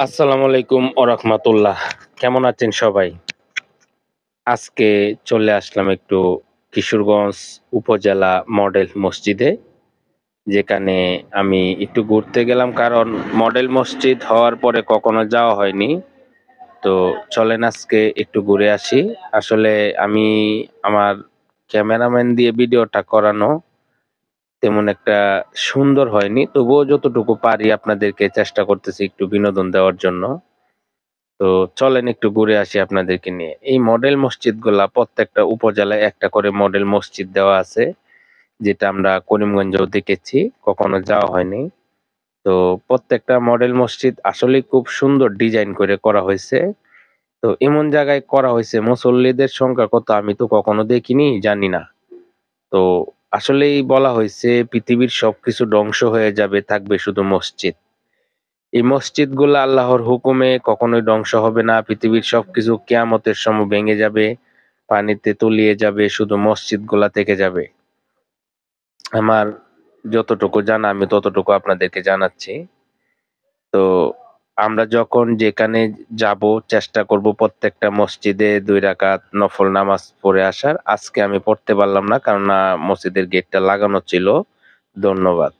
আসসালামু আলাইকুম রাহমাতুল্লাহ। কেমন আছেন সবাই? আজকে চলে আসলাম একটু কিশোরগঞ্জ উপজেলা মডেল মসজিদে। যেখানে আমি একটু ঘুরতে গেলাম কারণ মডেল মসজিদ হওয়ার পরে কখনো যাওয়া হয়নি। তো চলেন আজকে একটু ঘুরে আসি। আসলে আমি আমার ক্যামেরাম্যান দিয়ে ভিডিওটা করানো তেমন একটা সুন্দর হয়নি। তবুও যতটুকু পারি আপনাদেরকে চেষ্টা করতেছি একটু বিনোদন দেওয়ার জন্য। তো চলেন একটু ঘুরে আসি আপনাদেরকে নিয়ে। এই মডেল মসজিদগুলা প্রত্যেকটা উপজেলায় একটা করে মডেল মসজিদ দেওয়া আছে। যেটা আমরা করিমগঞ্জেও দেখেছি, কখনো যাওয়া হয়নি। তো প্রত্যেকটা মডেল মসজিদ আসলেই খুব সুন্দর ডিজাইন করে করা হয়েছে। তো এমন জায়গায় করা হয়েছে মুসল্লিদের সংখ্যা কত আমি তো কখনো দেখিনি, জানি না। তো আসলেই বলা হয়েছে পৃথিবীর সবকিছু ধ্বংস হয়ে যাবে, থাকবে শুধু মসজিদ। এই মসজিদগুলা আল্লাহর হুকুমে কখনোই ধ্বংস হবে না। পৃথিবীর সবকিছু কিয়ামতের সময় ভেঙে যাবে, পানিতে তলিয়ে যাবে, শুধু মসজিদগুলা থেকে যাবে। আমার যতটুকু জানা আমি ততটুকু আপনাদেরকে জানাচ্ছি। তো আমরা যখন যেখানে যাব চেষ্টা করব প্রত্যেকটা মসজিদে ২ রাকাত নফল নামাজ পড়ে আসার। আজকে আমি পড়তে পারলাম না কারণ মসজিদের গেটটা লাগানো ছিল। ধন্যবাদ।